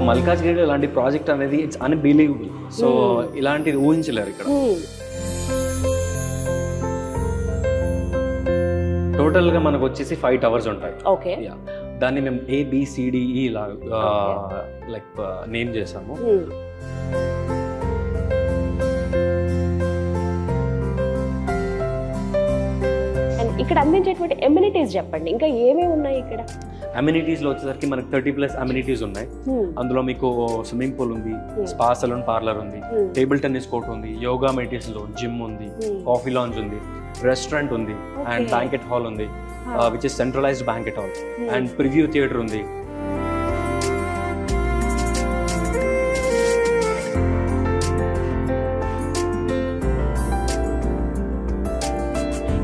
మల్కాజ్గిరిలో ఇలాంటి ప్రాజెక్ట్ అనేది ఇట్స్ అన్బిలీవబుల్. సో ఇలాంటిది ఊహించలేరు ఇక్కడ. టోటల్ గా మనకు వచ్చేసి 5 టవర్స్ ఉంటాయి. ఓకే, దాన్ని మేము ABCDE లైక్ నేమ్ చేసాము. ఇక్కడ అందించేటువంటి ఎమ్యూనిటీస్ చెప్పండి, ఇంకా ఏమేమి ఉన్నాయి ఇక్కడ? అమ్యూనిటీస్ లో వచ్చేసరికి మనకి 30+ అమ్యూనిటీస్ ఉన్నాయి. అందులో మీకు స్విమ్మింగ్ పూల్ ఉంది, స్పా సలూన్ పార్లర్ ఉంది, టేబుల్ టెన్నిస్ కోర్ట్ ఉంది, యోగా మెడిటేషన్ లో జిమ్ ఉంది, కాఫీ లాంజ్ ఉంది, రెస్టారెంట్ ఉంది, అండ్ బ్యాంకెట్ హాల్ ఉంది which is centralised banquet hall, and preview theatre ఉంది.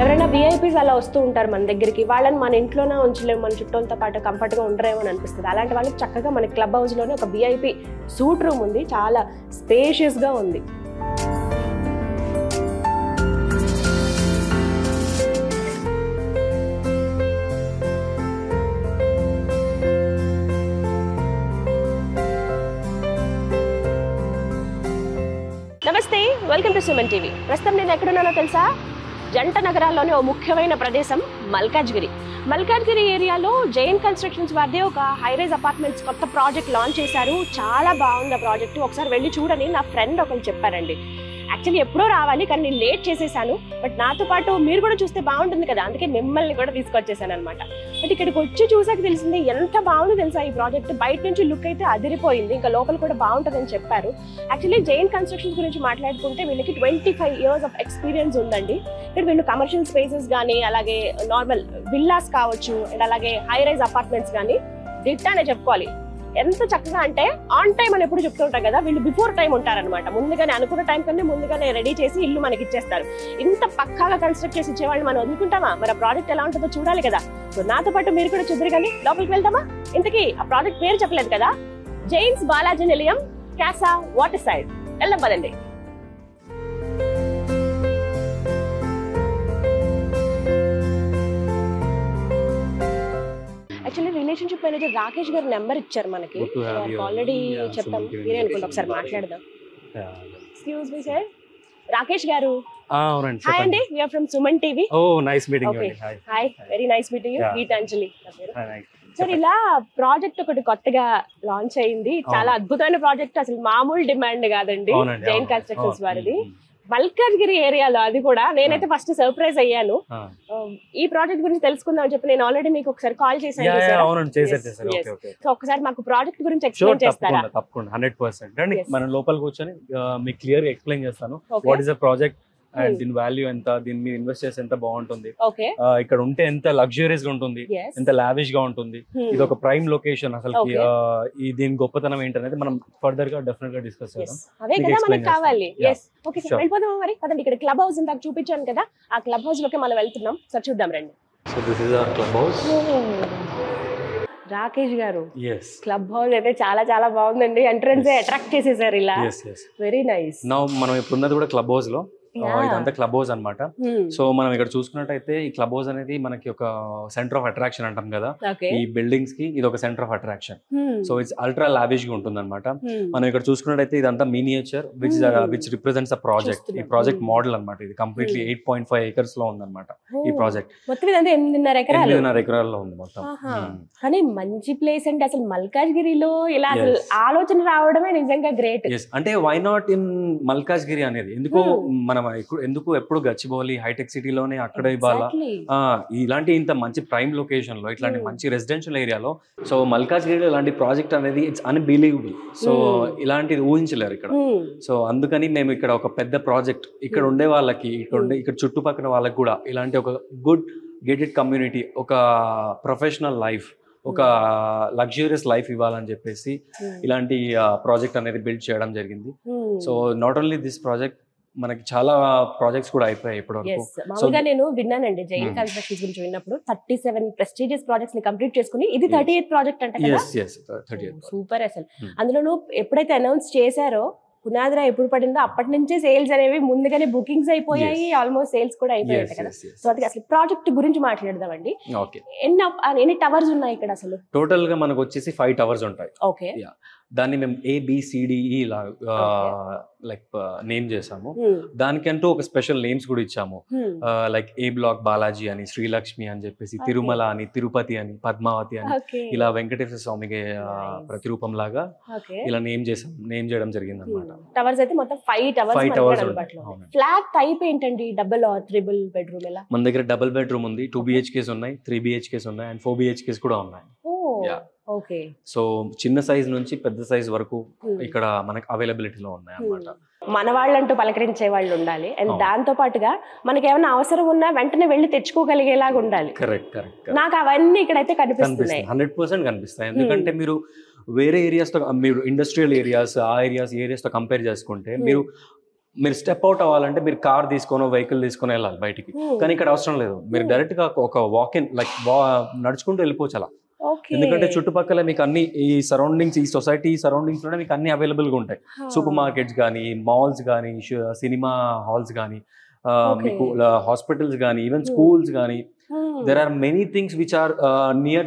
ఎవరైనా విఐపీస్ అలా వస్తూ ఉంటారు మన దగ్గరికి, వాళ్ళని మన ఇంట్లోనే ఉంచలేము, మన చుట్టూలతో పాటు కంఫర్ట్గా ఉండరేమో అని అనిపిస్తుంది. అలాంటి వాళ్ళకి చక్కగా మన క్లబ్ హౌస్లోనే ఒక విఐపీ సూట్ రూమ్ ఉంది, చాలా స్పేషియస్గా ఉంది. నమస్తే, వెల్కమ్ టు సుమన్ టీవీ. ప్రస్తుతం నేను ఎక్కడున్నానో తెలుసా? జంట నగరాల్లోనే ఓ ముఖ్యమైన ప్రదేశం మల్కాజ్గిరి. మల్కాజ్గిరి ఏరియాలో జైన్ కన్స్ట్రక్షన్స్ వారిదే ఒక హైరైజ్ అపార్ట్మెంట్స్ కొత్త ప్రాజెక్ట్ లాంచ్ చేశారు. చాలా బాగుంది ఆ ప్రాజెక్ట్, ఒకసారి వెళ్ళి చూడని నా ఫ్రెండ్ ఒకరు చెప్పారండి. యాక్చువల్లీ ఎప్పుడో రావాలి, కానీ నేను లేట్ చేసేసాను. బట్ నాతో పాటు మీరు కూడా చూస్తే బాగుంటుంది కదా, అందుకే మిమ్మల్ని కూడా తీసుకొచ్చేసాను అనమాట. బట్ ఇక్కడికి వచ్చి చూసాక తెలిసింది ఎంత బాగుందో తెలుసా ఈ ప్రాజెక్ట్. బయట నుంచి లుక్ అయితే అదిరిపోయింది, ఇంకా లోపల కూడా బాగుంటుందని చెప్పారు. యాక్చువల్లీ జైన్ కన్స్ట్రక్షన్స్ గురించి మాట్లాడుకుంటే వీళ్ళకి 25 years ఆఫ్ ఎక్స్పీరియన్స్ ఉందండి. ఇక్కడ వీళ్ళు కమర్షియల్ స్పేసెస్ కానీ, అలాగే నార్మల్ విల్లాస్ కావచ్చు, అండ్ అలాగే హై రైజ్ అపార్ట్మెంట్స్ కానీ దిట్టానే చెప్పుకోవాలి. ఎంత చక్కగా అంటే ఆన్ టైం అని ఎప్పుడు చెప్తుంటాం కదా, వీళ్ళు బిఫోర్ టైం ఉంటారనమాట. ముందుగానే అనుకున్న టైం కన్నా ముందుగానే రెడీ చేసి ఇల్లు మనకి ఇచ్చేస్తారు. ఇంత పక్కాగా కన్స్ట్రక్ట్ చేసి ఇచ్చేవాళ్ళు మనం వదులుకుంటామా? మరి ఆ ప్రాజెక్ట్ ఎలా ఉంటుందో చూడాలి కదా. సో నాతో పాటు మీరు కూడా చూద్దరు, కానీ లోపలికి వెళ్తామా? ఇంతకీ ఆ ప్రాజెక్ట్ పేరు చెప్పలేదు కదా, జైన్స్ బాలాజీ నిలయం క్యాసా వాటర్ సైడ్. వెళ్దాం పదండి. యాక్చువల్లీ రిలేషన్షిప్ మేనేజర్ రాకేష్ గారు నెంబర్ ఇచ్చారు మనకి, ఆల్రెడీ చెప్పాము. మీరే అనుకుంటే ఒకసారి మాట్లాడదాం. ఎక్స్క్యూజ్ మీ సార్, రాకేష్ గారు. హాయ్ అండి, we are from Suman TV. Oh nice meeting you. Hi, very nice meeting you. Geetanjali sir. ఇలా ప్రాజెక్ట్ ఒకటి కొత్తగా లాంచ్ అయింది, చాలా అద్భుతమైన ప్రాజెక్ట్, అసలు మామూలు డిమాండ్ కాదండి జైన్ కన్స్ట్రక్షన్స్ వారిది. మల్కాజ్గిరి ఏరియాలో, అది కూడా నేనైతే ఫస్ట్ సర్ప్రైజ్ అయ్యాను. ఈ ప్రాజెక్ట్ గురించి తెలుసుకుందాం అని చెప్పి నేను ఆల్రెడీ మీకు ఒకసారి కాల్ చేశాను. సో ఒకసారి మాకు ప్రాజెక్ట్ గురించి ఎక్స్ప్లెయిన్ చేస్తారా? తప్పకుండా 100%. రండి మనం లోపల కూర్చొని మీకు క్లియర్ గా ఎక్స్ప్లెయిన్ చేస్తాను. What is the project and దీని వాల్యూ ఎంత, దీని మీద ఇన్వెస్ట్ చేస్తే ఎంత బాగుంటుంది, ఇక్కడ ఉంటే ఎంత లగ్జరియస్ గా ఉంటుంది, ఎంత లావిష్ గా ఉంటుంది, ఇది ఒక ప్రైమ్ లొకేషన్. అసలు దీని గొప్పతనం ఏంటనేది మనం ఫర్దర్ గా డెఫినెట్ గా డిస్కస్ చేద్దాం. అవే కదా మనకి కావాలి. ఓకే సార్, వెళ్ళిపోదాం మరి. పదండి, ఇక్కడ క్లబ్ హౌస్ ఇందాక చూపించాను కదా, ఆ క్లబ్ హౌస్ లోకి మనం వెళ్తున్నాం. సార్ చూద్దాం రండి. So this is our club house. Rakesh గారు, క్లబ్ హౌస్ అయితే చాలా చాలా బాగుందండి. ఎంట్రన్స్ అట్రాక్ట్ చేసేసారు ఇలా. Very nice. నౌ మనం ఇప్పుడు ఉన్నది కూడా క్లబ్ హౌస్ లో. ఇదంతా క్లబ్ హౌస్ అనమాట. సో మనం ఇక్కడ చూసుకున్నట్టయితే ఈ క్లబ్ హౌస్ అనేది మనకి ఒక సెంటర్ ఆఫ్ అట్రాక్షన్ అంటాం కదా, ఈ బిల్డింగ్స్ కి ఇది ఒక centre of attraction. So it's ultra lavish గా ఉంటుంది అనమాట. మనం ఇక్కడ చూసుకున్నట్టయితే ఇదంతా miniature which represents a project. ఈ ప్రాజెక్ట్ మోడల్ అనమాట. ఇది కంప్లీట్లీ 8.5 acres లో ఉందన్నమాట ఈ ప్రాజెక్ట్. 8.5 ఎకరాల్లో ఉంది మొత్తం. కానీ మంచి ప్లేస్ అంటే అసలు మల్కాజ్గిరిలో ఇలా ఆలోచన రావడమే నిజంగా గ్రేట్. అంటే వై నాట్ ఇన్ మల్కాజ్గిరి అనేది ఎందుకు ఎప్పుడు గచ్చిబౌలి హైటెక్ సిటీలోనే అక్కడ ఇవ్వాలా, ఇలాంటి ఇంత మంచి ప్రైమ్ లొకేషన్ లో, ఇట్లాంటి మంచి రెసిడెన్షియల్ ఏరియాలో. సో మల్కాజ్గిరిలో ఇలాంటి ప్రాజెక్ట్ అనేది ఇట్స్ అన్బిలీవబుల్. సో ఇలాంటిది ఊహించలేరు ఇక్కడ. సో అందుకని మేము ఇక్కడ ఒక పెద్ద ప్రాజెక్ట్ ఇక్కడ ఉండే వాళ్ళకి, ఇక్కడ చుట్టుపక్కల వాళ్ళకి కూడా ఇలాంటి ఒక గుడ్ గేటెడ్ కమ్యూనిటీ, ఒక ప్రొఫెషనల్ లైఫ్, ఒక లగ్జూరియస్ లైఫ్ ఇవ్వాలని చెప్పేసి ఇలాంటి ప్రాజెక్ట్ అనేది బిల్డ్ చేయడం జరిగింది. So not only this project, మనకి చాలా ప్రాజెక్ట్స్ కూడా అయిపోయాయి ఇప్పటివరకు. మామూలుగా నేను విన్నానండి జైన్ కన్స్ట్రక్షన్స్ గురించి విన్నప్పుడు 37 ప్రెస్టీజియస్ ప్రాజెక్ట్స్ ని కంప్లీట్ చేసుకుని ఇది 38th ప్రాజెక్ట్ అంటే కదా. సూపర్. అసలు అందులోనూ ఎప్పుడైతే అనౌన్స్ చేశారో పునాదిరా ఎప్పుడు పడిందో అప్పటి నుంచే సేల్స్ అనేవి ముందుగానే బుకింగ్స్ అయిపోయాయి, ఆల్మోస్ట్ సేల్స్ కూడా అయిపోయాయి కదా. సో అది అసలు ప్రాజెక్ట్ గురించి మాట్లాడదామండి. ఎన్ని టవర్స్ ఉన్నాయి ఇక్కడ? అసలు టోటల్ గా మనకు వచ్చేసి 5 టవర్స్ ఉంటాయి. ఓకే. దాన్ని మేము ABCDE ఇలా లైక్ నేమ్ చేసాము. దానికంటూ ఒక స్పెషల్ నేమ్స్ కూడా ఇచ్చాము. లైక్ A బ్లాక్ బాలాజీ అని, శ్రీలక్ష్మి అని చెప్పేసి, తిరుమల అని, తిరుపతి అని, పద్మావతి అని, ఇలా వెంకటేశ్వర స్వామికి ప్రతిరూపం లాగా ఇలా నేమ్ చేయడం జరిగింది అనమాట. టవర్స్ అయితే మొత్తం 5 టవర్స్. ఫ్లాట్ టైప్ ఏంటండి? డబుల్ ఆర్ ట్రిపుల్ బెడ్రూమ్ ఎలా? మన దగ్గర డబుల్ బెడ్రూమ్ ఉంది, 2 BHKs ఉన్నాయి, 3 BHKs ఉన్నాయి, అండ్ 4 BHKs కూడా ఉన్నాయి. ఓకే. సో చిన్న సైజ్ నుంచి పెద్ద సైజ్ వరకు ఇక్కడ మనకి అవైలబిలిటీలో ఉన్నాయి అన్నమాట. మన వాళ్ళంటూ పలకరించే వాళ్ళు ఉండాలి, అండ్ దాంతో పాటుగా మనకి ఏమైనా అవసరం ఉన్నా వెంటనే వెళ్ళి తెచ్చుకోగలిగేలాగా ఉండాలి. కరెక్ట్. నాకు అవన్నీ ఇక్కడైతే కనిపిస్తున్నాయి. 100% కనిపిస్తాయి. ఎందుకంటే మీరు వేరే ఏరియాస్ తో, మీరు ఇండస్ట్రియల్ ఏరియాస్ ఏరియాస్ తో కంపేర్ చేసుకుంటే మీరు స్టెప్ అవుట్ అవ్వాలంటే మీరు కార్ తీసుకొని వెహికల్ తీసుకొని వెళ్ళాలి బయటికి. కానీ ఇక్కడ అవసరం లేదు, మీరు డైరెక్ట్ గా ఒక వాక్-ఇన్ లైక్ నడుచుకుంటూ వెళ్ళిపోవచ్చు అలా. ఎందుకంటే చుట్టుపక్కల మీకు అన్ని ఈ సరౌండింగ్స్, ఈ సొసైటీ సరౌండింగ్స్ లోనే మీకు అన్ని అవైలబుల్ గా ఉంటాయి. సూపర్ మార్కెట్స్ కానీ, మాల్స్ కానీ, సినిమా హాల్స్ కానీ, మీకు హాస్పిటల్స్ కానీ, ఈవెన్ స్కూల్స్ కానీ. there are many things which are near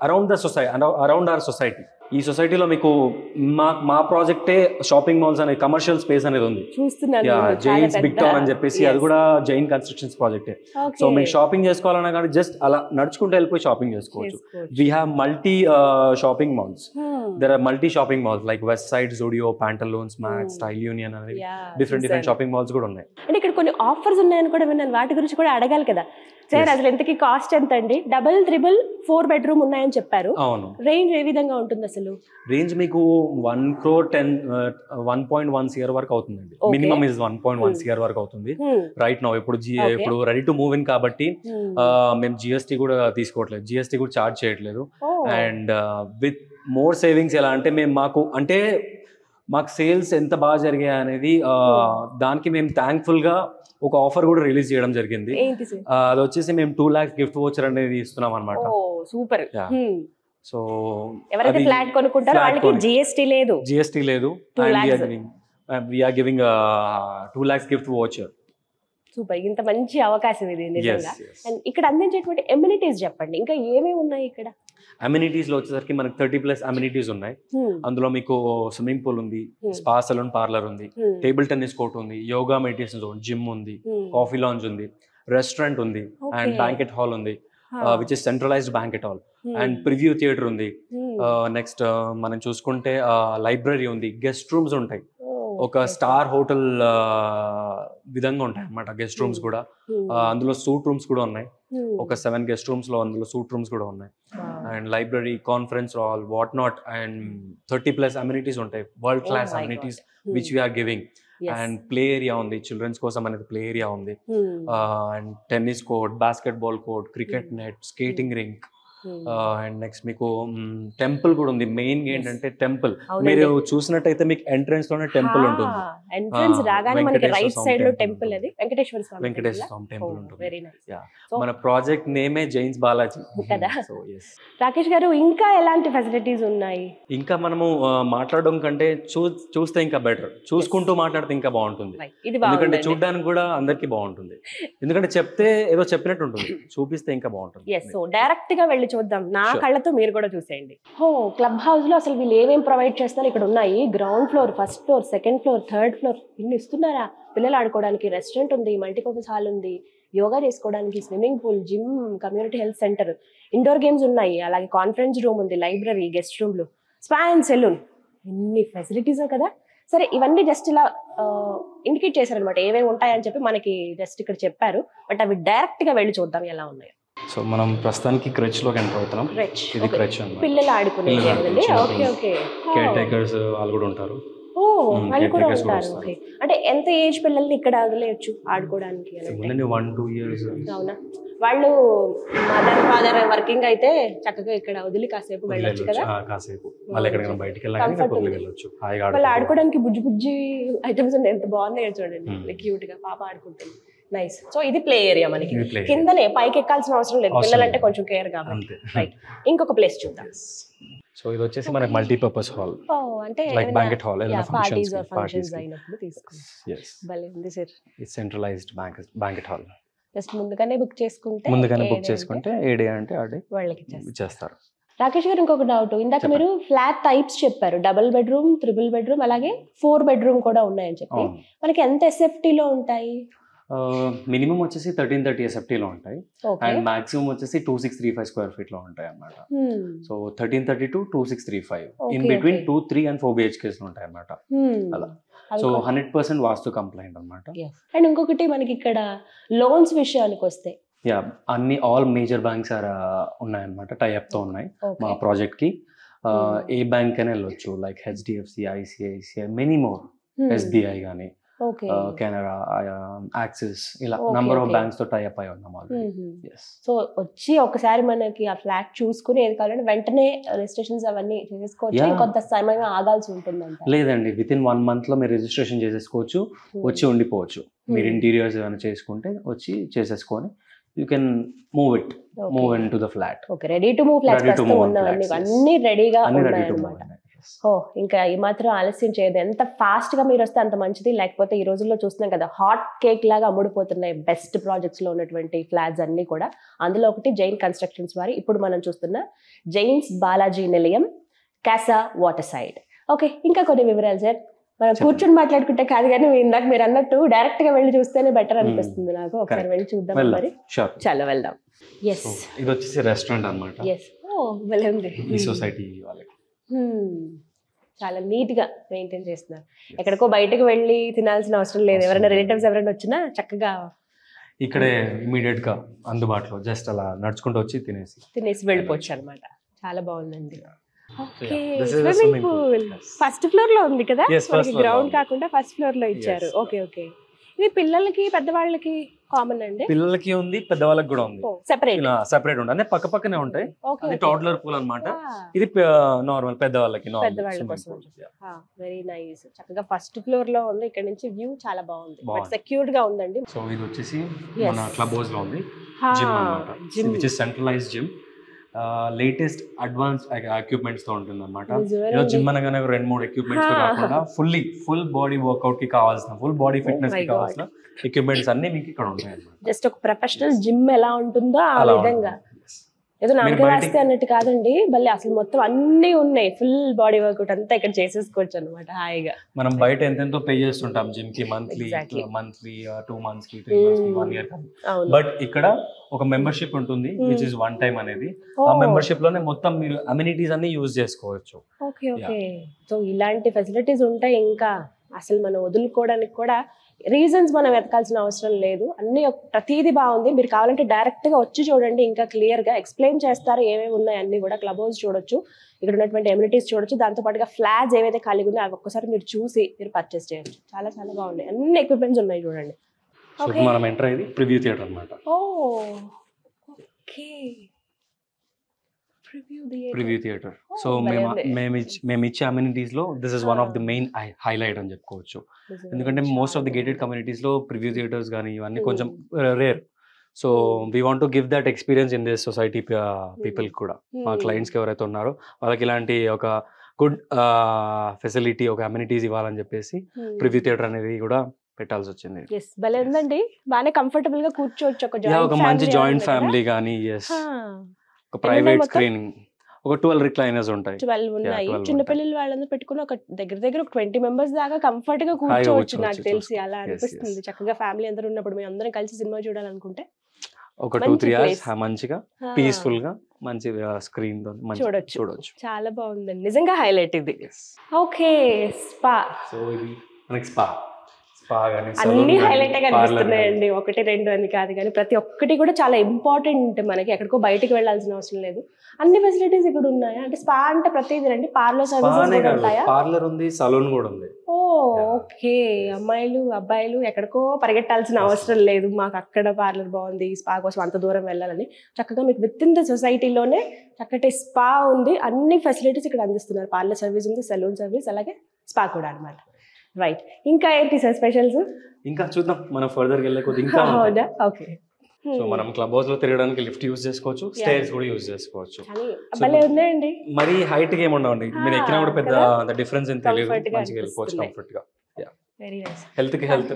around the society, around our society. ఈ సొసైటీలో మీకు మా ప్రాజెక్టే షాపింగ్ మాల్స్ అనే కమర్షియల్ స్పేస్ అనేది ఉంది. జైన్స్ బిగ్ టౌన్ అని చెప్పేసి, అది కూడా జైన్ కన్స్ట్రక్షన్స్ ప్రాజెక్టే. సో మీకు షాపింగ్ చేసుకోవాలన్నా కానీ జస్ట్ అలా నడుచుకుంటూ వెళ్ళిపోయి షాపింగ్ చేసుకోవచ్చు. We have multi shopping malls. There are multi shopping malls like Westside, Zudio, Pantaloons, Max, Style Union అనేది డిఫరెంట్ షాపింగ్ మాల్స్ కూడా ఉన్నాయి. అంటే ఇక్కడ కొన్ని ఆఫర్స్ ఉన్నాయని కూడా విన్నాను, వాటి గురించి కూడా అడగాలి కదా సార్. అసలు ఎంతకి కాస్ట్ ఎంత అండి? డబుల్, ట్రిపుల్, 4 బెడ్రూమ్ ఉన్నాయని చెప్పారు. అవును. రేంజ్ ఏ విధంగా ఉంటుంది అసలు? రేంజ్ మీకు 1.1 CR వరకు అవుతుందండి. మినిమం ఇస్ 1.1 CR వరకు అవుతుంది రైట్ నౌ. ఇప్పుడు రెడీ టు మూవ్ ఇన్ కాబట్టి మేము GST కూడా తీసుకోవట్లేదు, GST కూడా ఛార్జ్ చేయట్లేదు. అండ్ విత్ మోర్ సేవింగ్స్ ఎలా అంటే మాకు సేల్స్ ఎంత బాగా జరిగాయి అనేది దానికి మేము థ్యాంక్ఫుల్ గా ఒక ఆఫర్ కూడా రిలీజ్ చేయడం జరిగింది. అది వచ్చేసి మేము 2 lakhs గిఫ్ట్ వోచర్ అనేది ఇస్తున్నాం అనమాట. సూపర్. సో ఎవరైతే ఫ్లాట్ కొనుక్కుంటారో వాళ్ళకి GST లేదు. We are giving 2 lakhs gift voucher. Super. ఇంత మంచి అవకాశం ఇది నిజంగా. అండ్ ఇక్కడ అందించేటువంటి ఎమ్యూనిటీస్ చెప్పండి, ఇంకా ఏమేమి ఉన్నాయి ఇక్కడ? అమ్యూనిటీస్ లో వచ్చేసరికి మనకి 30+ అమ్యూనిటీస్ ఉన్నాయి. అందులో మీకు స్విమ్మింగ్ పూల్ ఉంది, స్పా సలూన్ పార్లర్ ఉంది, టేబుల్ టెన్నిస్ కోర్ట్ ఉంది, యోగా మెడిటేషన్ జోన్, జిమ్ ఉంది, కాఫీ లాంజ్ ఉంది, రెస్టారెంట్ ఉంది, అండ్ బ్యాంకెట్ హాల్ ఉంది, which is centralised banquet hall, and preview theatre ఉంది. నెక్స్ట్ మనం చూసుకుంటే లైబ్రరీ ఉంది, గెస్ట్ రూమ్స్ ఉంటాయి, ఒక స్టార్ హోటల్ విధంగా ఉంటాయి అన్నమాట గెస్ట్ రూమ్స్ కూడా. అందులో సూట్ రూమ్స్ కూడా ఉన్నాయి, ఒక 7 గెస్ట్ రూమ్స్ లో అందులో సూట్ రూమ్స్ కూడా ఉన్నాయి. And library, conference hall, what not, and 30+ amenities ఉంటాయి, world class amenities which we are giving. And play area ఉంది, చిల్డ్రన్స్ కోసం అనేది ప్లే ఏరియా ఉంది, and tennis court, basketball court, cricket net, skating rink. And next మీకు temple కూడా ఉంది. Main ఏంటంటే temple, మీరు చూసినట్టయితే మీకు ఎంట్రన్స్ లోనే టెంపుల్ ఉంటుంది. ఎంట్రన్స్ రాగానే మనకి రైట్ సైడ్ లో టెంపుల్, అది వెంకటేశ్వర స్వామి టెంపుల్ ఉంటుంది. Very nice. మన ప్రాజెక్ట్ నేమే జైన్స్ బాలాజీ కదా. రాకేష్ గారు, ఇంకా ఎలాంటి ఫెసిలిటీస్ ఉన్నాయి? ఇంకా మనము మాట్లాడడం కంటే చూస్తే ఇంకా బెటర్, చూసుకుంటూ మాట్లాడితే ఇంకా బాగుంటుంది. ఎందుకంటే చూడడానికి కూడా అందరికి బాగుంటుంది, ఎందుకంటే చెప్తే ఏదో చెప్పినట్టు ఉంటుంది, చూపిస్తే ఇంకా బాగుంటుంది. సో డైరెక్ట్ గా వెళ్ళి చూద్దాం, నా కళ్ళతో మీరు కూడా చూసేయండి. క్లబ్ హౌస్ లో అసలు వీళ్ళు ఏమేమి ప్రొవైడ్ చేస్తారు? ఇక్కడ ఉన్నాయి ground floor, first floor, second floor, third floor, ఇన్ని ఇస్తున్నారా? పిల్లలు ఆడుకోవడానికి రెస్టారెంట్ ఉంది, మల్టీపర్పస్ హాల్ ఉంది, యోగా చేసుకోవడానికి swimming pool, gym, community health centre, indoor games ఉన్నాయి, అలాగే కాన్ఫరెన్స్ రూమ్ ఉంది, లైబ్రరీ, గెస్ట్ రూమ్లు, స్పా అండ్ సెలూన్. ఎన్ని ఫెసిలిటీస్ కదా. సరే, ఇవన్నీ జస్ట్ ఇలా ఇండికేట్ చేశారనమాట ఏమేమి ఉంటాయని చెప్పి మనకి జస్ట్ ఇక్కడ చెప్పారు. బట్ అవి డైరెక్ట్ గా వెళ్ళి చూద్దాం ఎలా ఉన్నాయి. సో మనం ప్రస్తుతానికి క్రెచ్ లోకి ఎంటర్ అవుతున్నాం. ఇది క్రెచ్ అన్నమాట, పిల్లలు ఆడుకునే కేర్ టేకర్స్ వాళ్ళు కూడా ఉంటారు. వాళ్ళు కూడా ఉంటారు. అంటే ఎంత ఏజ్ పిల్లల్ని ఇక్కడ వదిలేయచ్చు ఆడుకోవడానికి? 1-2 years. అవునా? వాళ్ళు మదర్ ఫాదర్ వర్కింగ్ అయితే చక్కగా ఇక్కడ వదిలి కాసేపు వెళ్ళొచ్చు కదా. కాసేపు మళ్ళీ ఎక్కడికైనా బయటికి వెళ్ళొచ్చు. వాళ్ళు ఆడుకోవడానికి బుజ్జి బుజ్జి ఐటమ్స్ ఉన్నాయి, ఎంత బాగున్నాయో చూడండి, క్యూట్ గా పాప ఆడుకుంటుంది. నైస్. సో ఇది ప్లే ఏరియా, మనకి కిందనే, పైకి ఎక్కాల్సిన అవసరం లేదు, పిల్లలంటే కొంచెం కేర్ కాబట్టి. రైట్, ఇంకొక ప్లేస్ చూద్దాం. సో ఇది వచ్చేసి మనకి మల్టీపర్పస్ హాల్, అంటే like banquet hall, parties or functions అయినప్పుడు తీసుకోవచ్చు. భలే ఉంది sir. It's centralised banquet hall. Just ముందుగానే బుక్ చేసుకుంటే ఏ డే అంటే ఆ డే వాళ్ళకి ఇచ్చేస్తారు. రాకేష్ గారు ఇంకొక డౌట్, ఇందాక మీరు ఫ్లాట్ టైప్స్ చెప్పారు, డబుల్ బెడ్రూమ్, ట్రిపుల్ బెడ్రూమ్, అలాగే 4 బెడ్రూమ్ కూడా ఉన్నాయని చెప్పి. మనకి ఎంత ఎస్ఎఫ్టీలో ఉంటాయి? మినిమం వచ్చేసి 1330 ఎస్ఎఫ్టీలో ఉంటాయి అండ్ మాక్సిమం వచ్చేసి 2635 స్క్వేర్ ఫీట్ లో ఉంటాయి అన్నమాట. So 1330 to 2635 in between 2, 3 and 4 BHKs లో ఉంటాయి అన్నమాట. అలా సో 100% వాస్తు కంప్లైంట్ అన్నమాట. అండ్ ఇంకొకటి మనకి ఇక్కడ లోన్స్ విషయానికి వస్తే అన్ని ఆల్ మేజర్ బ్యాంక్స్ ఉన్నాయన్నమాట, టైఅప్ తో ఉన్నాయి మా ప్రాజెక్ట్ కి. ఏ బ్యాంక్ అయినా వెళ్ళొచ్చు, like HDFC, ICICI, many more, SBI కానీ, కెనరా, యాక్సిస్, ఇలా నంబర్ ఆఫ్ బ్యాంక్స్ తో టైఅప్ అయి ఉన్నాం ఆల్రెడీ. సో వచ్చి ఒకసారి మనకి ఆ ఫ్లాట్ చూసుకుని ఏది కావాలంటే వెంటనే రిజిస్ట్రేషన్స్ అవన్నీ చేసేసుకోవచ్చు, కొంత సమయం ఆగాల్సి ఉంటుందంట? లేదండి, విత్ ఇన్ 1 month లో మీరు రిజిస్ట్రేషన్ చేసేసుకోవచ్చు, వచ్చి ఉండిపోవచ్చు. మీరు ఇంటీరియర్స్ ఏమైనా చేసుకుంటే వచ్చి చేసేసుకొని you can move into the flat. Okay, ready to move flats అన్ని రెడీగా ఉన్నాయన్నమాట. ఇంకా ఈ మాత్రం ఆలస్యం చేయదు, ఎంత ఫాస్ట్ గా మీరు వస్తే అంత మంచిది. లేకపోతే ఈ రోజుల్లో చూస్తున్నాం కదా, హాట్ కేక్ లాగా అమ్ముడుపోతున్నాయి బెస్ట్ ప్రాజెక్ట్స్ లో ఉన్నటువంటి ఫ్లాట్స్ అన్ని కూడా. అందులో ఒకటి జైన్ కన్స్ట్రక్షన్స్ వారి ఇప్పుడు మనం చూస్తున్న జైన్స్ బాలాజీ నిలయం, కాసా వాటర్ సైడ్. ఓకే, ఇంకా కొన్ని వివరాలు సార్. మనం కూర్చొని మాట్లాడుకుంటే కాదు కానీ ఇందాక మీరు అన్నట్టు డైరెక్ట్ గా వెళ్ళి చూస్తేనే బెటర్ అనిపిస్తుంది నాకు. ఒకసారి వెళ్ళి చూద్దాం మరి. చాలా వెళ్దాం. ఎస్, ఇది వచ్చేసి రెస్టారెంట్ అన్నమాట. ఎస్, భలే ఉంది. ఈ సొసైటీ వాళ్ళకి చాలా నీట్ గా మెయింటైన్ చేస్తున్నారు. ఎక్కడికో బయటకు వెళ్ళి తినాల్సిన అవసరం లేదు. ఎవరైనా రిలేటివ్స్ ఎవరైనా వచ్చినా చక్కగా ఇక్కడే ఇమీడియట్ గా అందుబాటులో, జస్ట్ అలా నడుచుకుంటూ వచ్చి తినేసి వెళ్ళిపోవచ్చు అనమాట. చాలా బాగుందండి. స్విమ్మింగ్ పూల్ ఫస్ట్ ఫ్లోర్ లో ఉంది కదా, గ్రౌండ్ కాకుండా ఫస్ట్ ఫ్లోర్ లో ఇచ్చారు. ఓకే ఓకే, ఇది పిల్లలకి పెద్దవాళ్ళకి కామన్ అండి? పిల్లలకి ఉంది, పెద్దవాళ్ళకి కూడా ఉంది. సెపరేట్ ఉంటుంది, అంటే పక్క పక్కనే ఉంటాయి. అది టోడ్లర్ పూల్ అన్నమాట. ఇది నార్మల్ పెద్దవాళ్ళకి. Very nice. చక్కగా ఫస్ట్ ఫ్లోర్ లో ఉంది. ఇక్కడ నుంచి వ్యూ చాలా బాగుంది, సెక్యూర్డ్ గా ఉందండి. సో ఇది వచ్చేసి మన క్లబ్ హౌస్ లో ఉంది జిమ్ అన్నమాట, which is centralised gym. Latest advance equipments తో ఉంటుంది అనమాట. జిమ్ అనగానే 2-3 ఎక్విప్మెంట్స్ తో కాకుండా ఫుల్ బాడీ వర్కౌట్ కి కావాల్సిన, ఫుల్ బాడీ ఫిట్నెస్ కి కావాల్సిన ఎక్విప్మెంట్స్ అన్ని మీకు ఇక్కడ ఉంటాయి అన్నమాట. జస్ట్ ఒక ప్రొఫెషనల్ జిమ్ ఎలా ఉంటుందో ఆ విధంగా, ఏదో నాకే రాస్తే అన్నట్టు కాదండి, మళ్ళీ అసలు మొత్తం అన్ని ఉన్నాయి. ఫుల్ బాడీ వర్కౌట్ అంతా ఇక్కడ చేసేసుకోవచ్చు అనమాట హాయిగా. మనం బయట ఎంతెంతో పే చేస్తుంటాం జిమ్ కి, మంత్లీ 2 months కి 3 months కి 1 year కి. బట్ ఇక్కడ ఒక మెంబర్షిప్ ఉంటుంది, విచ్ ఇస్ 1 time అనేది. ఆ మెంబర్షిప్ లోనే మొత్తం మీరు అమ్యూనిటీస్ అన్ని యూజ్ చేసుకోవచ్చు. ఓకే ఓకే, సో ఇలాంటి ఫెసిలిటీస్ ఉంటాయి. ఇంకా అసలు మనం వదులుకోవడానికి కూడా రీజన్స్ మనం వెతకాల్సిన అవసరం లేదు. అన్ని ప్రతిదీ బాగుంది. మీరు కావాలంటే డైరెక్ట్ గా వచ్చి చూడండి, ఇంకా క్లియర్ గా ఎక్స్ప్లెయిన్ చేస్తారు ఏమేమి ఉన్నాయి అన్ని కూడా. క్లబ్ హౌస్ చూడొచ్చు, ఇక్కడ ఉన్నటువంటి ఎమ్యూనిటీస్ చూడొచ్చు, దాంతో పాటుగా ఫ్లాట్స్ ఏవైతే ఖాళీ ఉన్నాయో అవి ఒక్కసారి మీరు చూసి మీరు పర్చేస్ చేయొచ్చు. చాలా చాలా బాగున్నాయి, అన్ని ఎక్విప్మెంట్స్ ఉన్నాయి చూడండి. మనం ఎంటర్ అయ్యేది ప్రివ్యూ థియేటర్ అన్నమాట. Okay, preview theatre. సో మేము ఇచ్చే అమ్యూనిటీస్ లో this is one of the main highlight అని చెప్పుకోవచ్చు. ఎందుకంటే most of the gated communities లో ప్రివ్యూ థియేటర్స్ కానీ ఇవన్నీ కొంచెం rare. So we want to give that experience in this society people కూడా. మా క్లయింట్స్కి ఎవరైతే ఉన్నారో వాళ్ళకి ఇలాంటి ఒక గుడ్ ఫెసిలిటీ, ఒక అమ్యూనిటీస్ ఇవ్వాలని చెప్పేసి ప్రివ్యూ థియేటర్ అనేది కూడా పెట్టాల్సి వచ్చింది. భలే ఉందండి, బాగానే కంఫర్టబుల్ గా కూర్చోవచ్చు. ఒక మంచి జాయింట్ ఫ్యామిలీ కానీ, ఒక ప్రైవేట్ స్క్రీనింగ్, ఒక 12 రిక్లైనర్స్ ఉంటాయి. 12 ఉన్నాయి. చిన్నపిల్లలు వాళ్ళందరూ పెట్టుకుని ఒక దగ్గర 20 members దాకా కంఫర్ట్ గా కూర్చోవచ్చు నాకు తెలిసి. అలా అనిపిస్తుంది. చక్కగా ఫ్యామిలీ అందరూ ఉన్నప్పుడు మేము అందరం కలిసి సినిమా చూడాలనుకుంటే ఒక 2-3 hours మంచిగా పీస్ఫుల్ గా మంచి స్క్రీన్ తో చూడొచ్చు. చాలా బాగుందండి, నిజంగా హైలైట్ ఇది. Okay, spa. సో ఇది మనకి స్పా అన్ని హైలైట్ గా కనిపిస్తున్నాయండి. 1-2 అని కాదు కానీ ప్రతి ఒక్కటి కూడా చాలా ఇంపార్టెంట్. మనకి ఎక్కడికో బయటకు వెళ్లాల్సిన అవసరం లేదు, అన్ని ఫెసిలిటీస్ ఇక్కడ ఉన్నాయా? అంటే స్పా అంటే ప్రతిదీ రండి, పార్లర్ సర్వీసెస్ కూడా ఉంటాయా? పార్లర్ ఉంది, సలూన్ కూడా ఉంది. ఓకే, అమ్మాయిలు అబ్బాయిలు ఎక్కడికో పరిగెట్టాల్సిన అవసరం లేదు. మాకు అక్కడ పార్లర్ బాగుంది, స్పా కోసం అంత దూరం వెళ్ళాలని చక్కగా మీకు విత్ ఇన్ ద సొసైటీలోనే చక్కటి స్పా ఉంది. అన్ని ఫెసిలిటీస్ ఇక్కడ అందిస్తున్నారు. పార్లర్ సర్వీస్ ఉంది, సలూన్ సర్వీస్, అలాగే స్పా కూడా అనమాట. రైట్, ఇంకా ఏంటి సార్ స్పెషల్స్? ఇంకా చూద్దాం, మనం ఫర్దర్ వెళ్ళే కొద్ది ఇంకా. ఓకే, సో మనం క్లబ్ హౌస్ లో తిరగడానికి లిఫ్ట్ యూజ్ చేసుకోవచ్చు, స్టేర్స్ కూడా యూజ్ చేసుకోవచ్చు. మరి హైట్ గా ఏమి ఉండవండి, మీరు ఎక్కినా కూడా పెద్ద డిఫరెన్స్ ఏం తెలియదు, మంచిగా వెళ్ళిపోవచ్చు కంఫర్ట్ గా. Very nice. హెల్త్ కి హెల్త్.